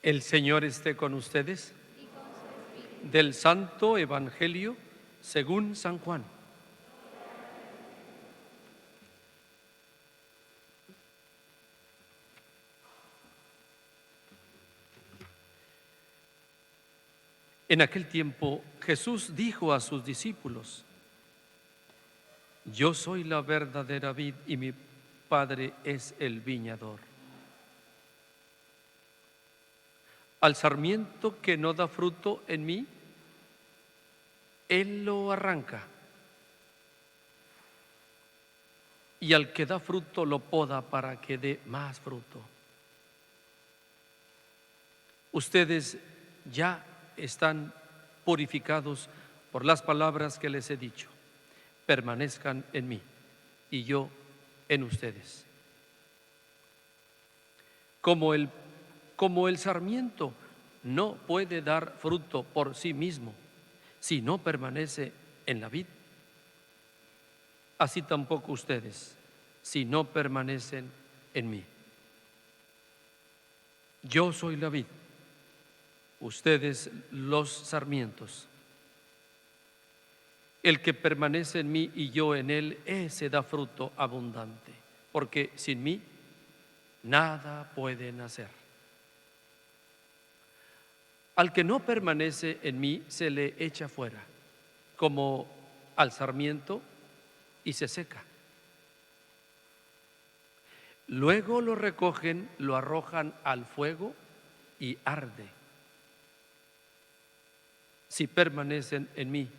El Señor esté con ustedes. Del Santo Evangelio según San Juan. En aquel tiempo Jesús dijo a sus discípulos: Yo soy la verdadera vid y mi Padre es el viñador. Al sarmiento que no da fruto en mí, Él lo arranca, y al que da fruto lo poda para que dé más fruto. Ustedes ya están purificados por las palabras que les he dicho. Permanezcan en mí y yo en ustedes. Como el sarmiento no puede dar fruto por sí mismo si no permanece en la vid, así tampoco ustedes si no permanecen en mí. Yo soy la vid, ustedes los sarmientos. El que permanece en mí y yo en él, ese da fruto abundante, porque sin mí nada pueden hacer. Al que no permanece en mí se le echa fuera, como al sarmiento, y se seca. Luego lo recogen, lo arrojan al fuego y arde. Si permanecen en mí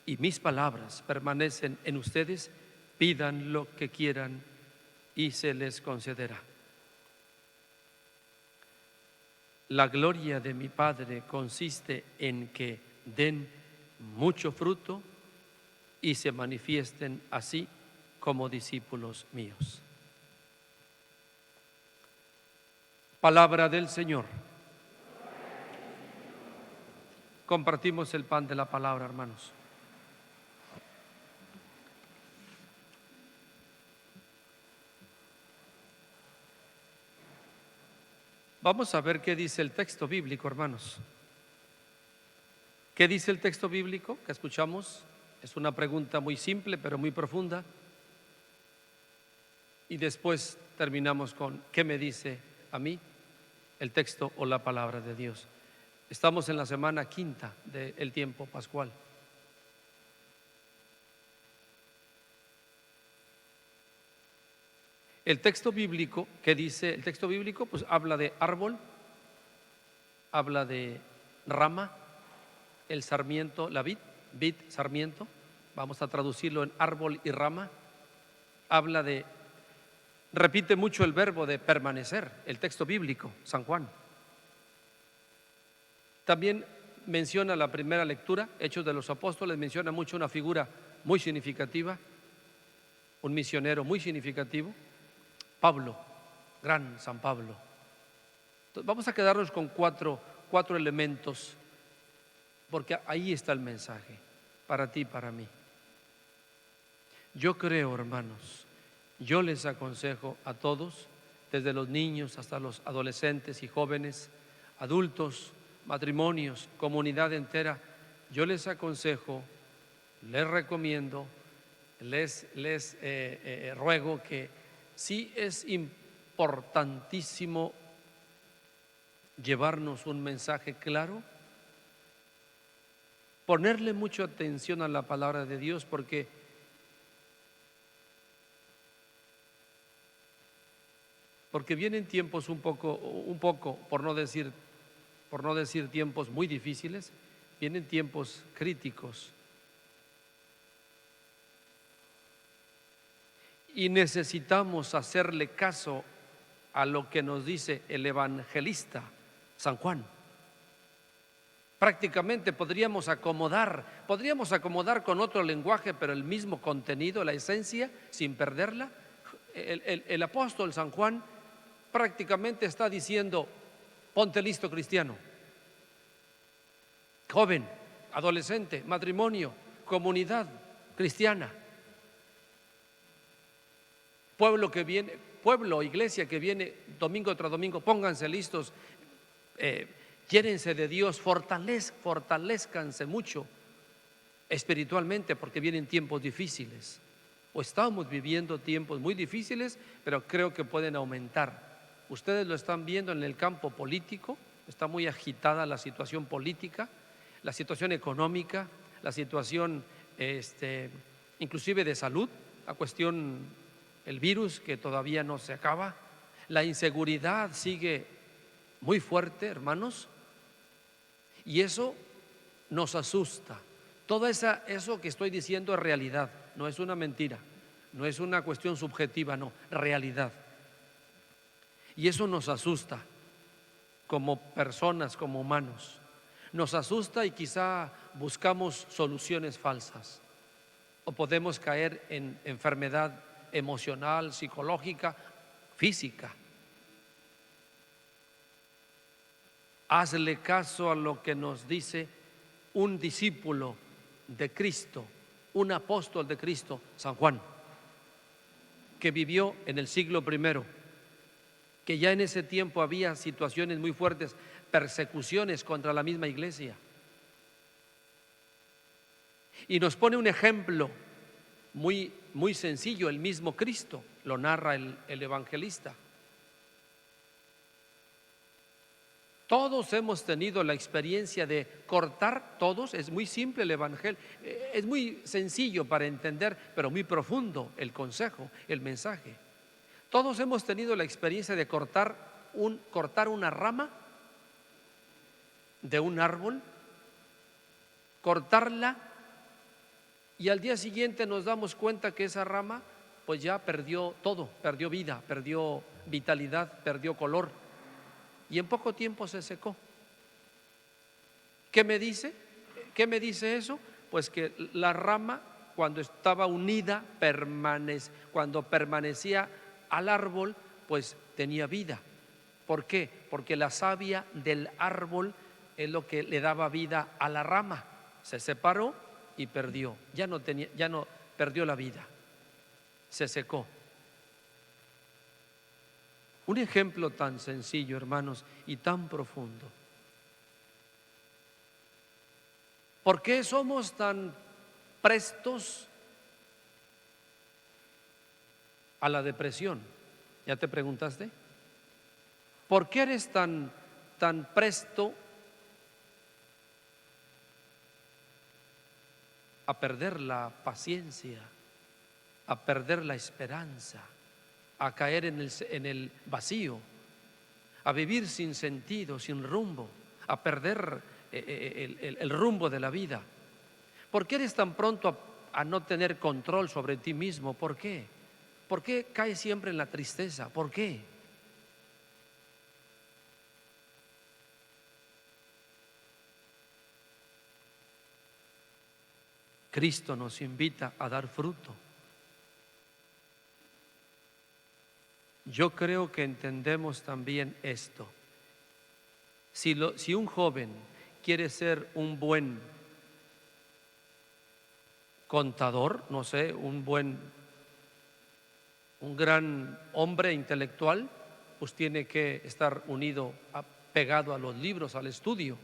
y mis palabras permanecen en ustedes, pidan lo que quieran y se les concederá. La gloria de mi Padre consiste en que den mucho fruto y se manifiesten así como discípulos míos. Palabra del Señor. Compartimos el pan de la palabra, hermanos. Vamos a ver qué dice el texto bíblico, hermanos. ¿Qué dice el texto bíblico que escuchamos? Es una pregunta muy simple, pero muy profunda. Y después terminamos con ¿qué me dice a mí el texto o la palabra de Dios? Estamos en la semana quinta del tiempo pascual. El texto bíblico, ¿qué dice el texto bíblico? Pues habla de árbol, habla de rama, el sarmiento, la vid, sarmiento, vamos a traducirlo en árbol y rama. Habla de, repite mucho el verbo de permanecer, el texto bíblico, San Juan. También menciona la primera lectura, Hechos de los Apóstoles, menciona mucho una figura muy significativa, un misionero muy significativo, Pablo, gran San Pablo. Entonces, vamos a quedarnos con cuatro elementos, porque ahí está el mensaje, para ti y para mí. Yo creo, hermanos, yo les aconsejo a todos, desde los niños hasta los adolescentes y jóvenes, adultos, matrimonios, comunidad entera, yo les aconsejo, les recomiendo, les ruego que sí es importantísimo llevarnos un mensaje claro, ponerle mucha atención a la palabra de Dios, porque vienen tiempos un poco, por no decir tiempos muy difíciles, vienen tiempos críticos. Y necesitamos hacerle caso a lo que nos dice el evangelista San Juan. Prácticamente podríamos acomodar con otro lenguaje, pero el mismo contenido, la esencia, sin perderla. El apóstol San Juan prácticamente está diciendo: ponte listo, cristiano, joven, adolescente, matrimonio, comunidad cristiana, pueblo, iglesia que viene domingo tras domingo, pónganse listos. llénense de Dios, fortalezcanse mucho espiritualmente, porque vienen tiempos difíciles, o estamos viviendo tiempos muy difíciles, pero creo que pueden aumentar. Ustedes lo están viendo en el campo político, está muy agitada la situación política, la situación económica, la situación inclusive de salud, la cuestión, el virus que todavía no se acaba, la inseguridad sigue muy fuerte, hermanos, y eso nos asusta. Todo eso que estoy diciendo es realidad, no es una mentira, no es una cuestión subjetiva, no, realidad. Y eso nos asusta como personas, como humanos. Nos asusta y quizá buscamos soluciones falsas, o podemos caer en enfermedad emocional, psicológica, física. Hazle caso a lo que nos dice un discípulo de Cristo, un apóstol de Cristo, San Juan, que vivió en el siglo I, que ya en ese tiempo había situaciones muy fuertes, persecuciones contra la misma iglesia. Y nos pone un ejemplo muy, muy sencillo, el mismo Cristo, lo narra el evangelista. Todos hemos tenido la experiencia de cortar, todos, es muy simple el evangelio, es muy sencillo para entender, pero muy profundo el consejo, el mensaje. Todos hemos tenido la experiencia de cortar una rama de un árbol, cortarla, y al día siguiente nos damos cuenta que esa rama pues ya perdió todo, perdió vida, perdió vitalidad, perdió color, y en poco tiempo se secó. ¿Qué me dice? ¿Qué me dice eso? Pues que la rama, cuando estaba unida, cuando permanecía al árbol, pues tenía vida. ¿Por qué? Porque la savia del árbol es lo que le daba vida a la rama. Se separó y perdió, ya no perdió la vida, se secó. Un ejemplo tan sencillo, hermanos, y tan profundo. ¿Por qué somos tan prestos a la depresión? ¿Ya te preguntaste? ¿Por qué eres tan presto a perder la paciencia, a perder la esperanza, a caer en el vacío, a vivir sin sentido, sin rumbo, a perder el rumbo de la vida? ¿Por qué eres tan pronto a no tener control sobre ti mismo? ¿Por qué? ¿Por qué caes siempre en la tristeza? ¿Por qué? Cristo nos invita a dar fruto. Yo creo que entendemos también esto. Si un joven quiere ser un buen contador, no sé, un gran hombre intelectual, pues tiene que estar unido, pegado a los libros, al estudio.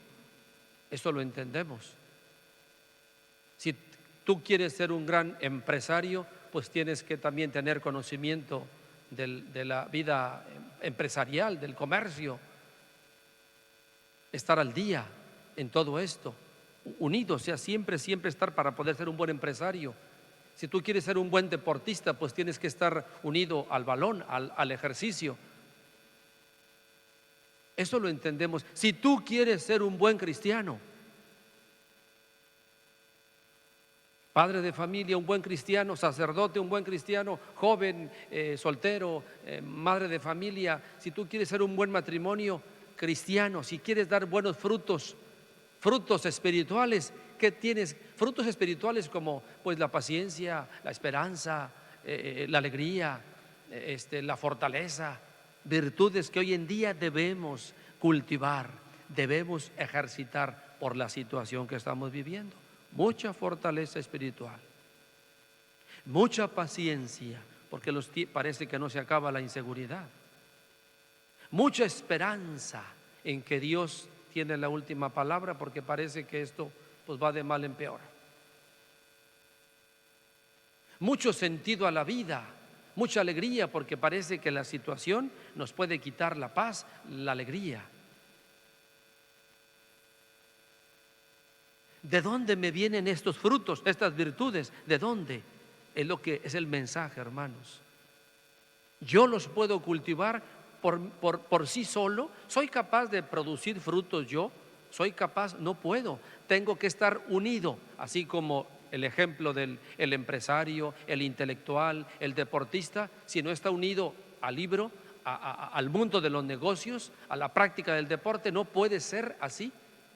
Eso lo entendemos. Si tú quieres ser un gran empresario, pues tienes que también tener conocimiento de la vida empresarial, del comercio, estar al día en todo esto, unidos, o sea, siempre estar para poder ser un buen empresario. Si tú quieres ser un buen deportista, pues tienes que estar unido al balón, al ejercicio. Eso lo entendemos. Si tú quieres ser un buen cristiano, padre de familia, un buen cristiano, sacerdote, un buen cristiano, joven, soltero, madre de familia, si tú quieres ser un buen matrimonio cristiano, si quieres dar buenos frutos espirituales, ¿qué tienes? Frutos espirituales como pues la paciencia, la esperanza, la alegría, la fortaleza, virtudes que hoy en día debemos cultivar, debemos ejercitar por la situación que estamos viviendo. Mucha fortaleza espiritual, mucha paciencia, porque parece que no se acaba la inseguridad, mucha esperanza en que Dios tiene la última palabra, porque parece que esto pues va de mal en peor. Mucho sentido a la vida, mucha alegría, porque parece que la situación nos puede quitar la paz, la alegría. ¿De dónde me vienen estos frutos, estas virtudes? ¿De dónde? Es lo que es el mensaje, hermanos. Yo los puedo cultivar por sí solo. ¿Soy capaz de producir frutos yo? ¿Soy capaz? No puedo. Tengo que estar unido, así como el ejemplo del empresario, el intelectual, el deportista. Si no está unido al libro, al mundo de los negocios, a la práctica del deporte, no puede ser así.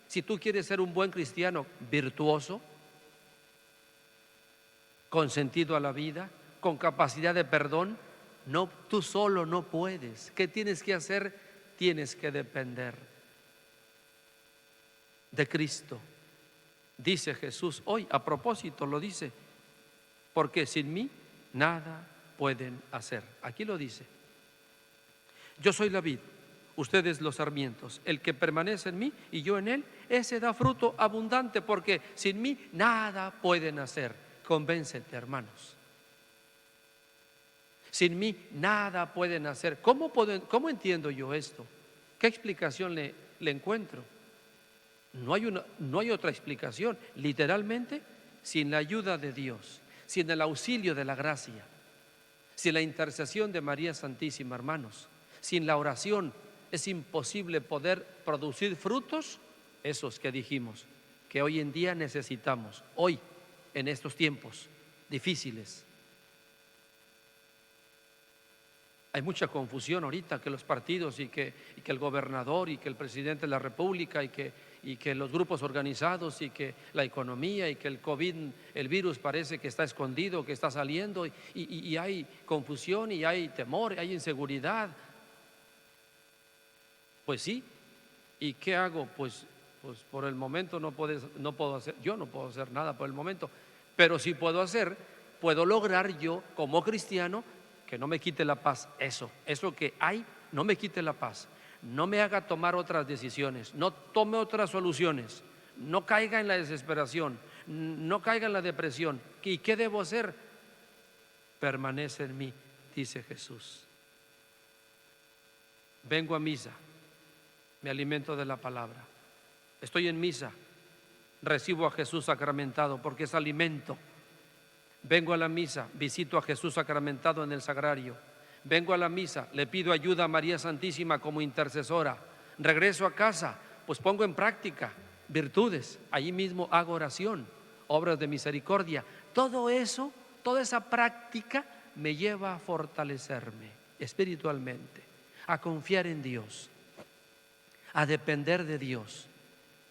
Si tú quieres ser un buen cristiano virtuoso, con sentido a la vida, con capacidad de perdón, no, tú solo no puedes. ¿Qué tienes que hacer? Tienes que depender de Cristo. Dice Jesús hoy, a propósito lo dice, porque sin mí nada pueden hacer. Aquí lo dice. Yo soy la vid, ustedes los sarmientos. El que permanece en mí y yo en él, ese da fruto abundante, porque sin mí nada pueden hacer. Convéncete, hermanos. Sin mí nada pueden hacer. ¿Cómo entiendo yo esto? ¿Qué explicación le encuentro? No hay otra explicación. Literalmente, sin la ayuda de Dios, sin el auxilio de la gracia, sin la intercesión de María Santísima, hermanos, sin la oración, es imposible poder producir frutos, esos que dijimos, que hoy en día necesitamos, hoy, en estos tiempos difíciles. Hay mucha confusión ahorita, que los partidos y que el gobernador y que el presidente de la República y que los grupos organizados y que la economía y que el COVID, el virus parece que está escondido, que está saliendo y hay confusión y hay temor, hay inseguridad. Pues sí, ¿y qué hago? Pues por el momento no puedo hacer, yo no puedo hacer nada por el momento, pero sí puedo lograr yo como cristiano que no me quite la paz, eso que hay, no me quite la paz, no me haga tomar otras decisiones, no tome otras soluciones, no caiga en la desesperación, no caiga en la depresión. ¿Y qué debo hacer? Permanece en mí, dice Jesús. Vengo a misa, me alimento de la palabra, estoy en misa, recibo a Jesús sacramentado porque es alimento. Vengo a la misa, visito a Jesús sacramentado en el sagrario. Vengo a la misa, le pido ayuda a María Santísima como intercesora. Regreso a casa, pues pongo en práctica virtudes. Allí mismo hago oración, obras de misericordia. Todo eso, toda esa práctica me lleva a fortalecerme espiritualmente, a confiar en Dios, a depender de Dios.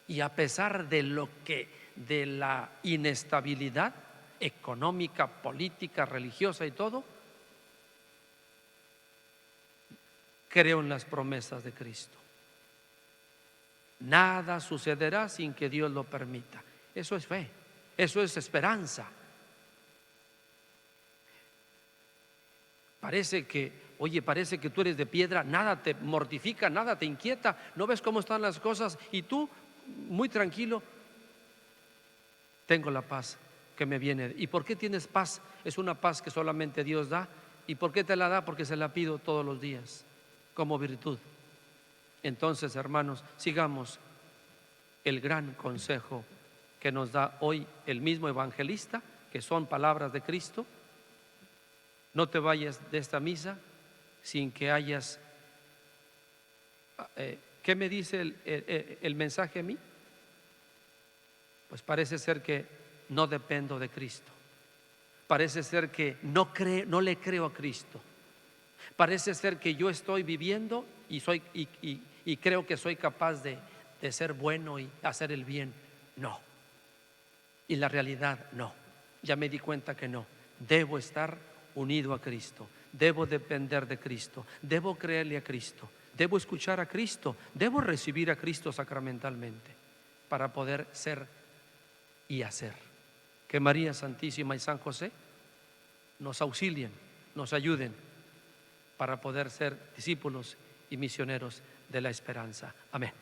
Y a pesar de la inestabilidad económica, política, religiosa y todo, creo en las promesas de Cristo. Nada sucederá sin que Dios lo permita. Eso es fe, eso es esperanza. Parece que tú eres de piedra, nada te mortifica, nada te inquieta, no ves cómo están las cosas y tú muy tranquilo. Tengo la paz que me viene. ¿Y por qué tienes paz? Es una paz que solamente Dios da. ¿Y por qué te la da? Porque se la pido todos los días como virtud. Entonces, hermanos, sigamos el gran consejo que nos da hoy el mismo evangelista, que son palabras de Cristo. No te vayas de esta misa sin que hayas... ¿Qué me dice el mensaje a mí? Pues parece ser que no dependo de Cristo. Parece ser que no le creo a Cristo. Parece ser que yo estoy viviendo y creo que soy capaz de ser bueno y hacer el bien. No. Y la realidad no. Ya me di cuenta que no. Debo estar unido a Cristo. Debo depender de Cristo. Debo creerle a Cristo. Debo escuchar a Cristo. Debo recibir a Cristo sacramentalmente para poder ser y hacer. Que María Santísima y San José nos auxilien, nos ayuden para poder ser discípulos y misioneros de la esperanza. Amén.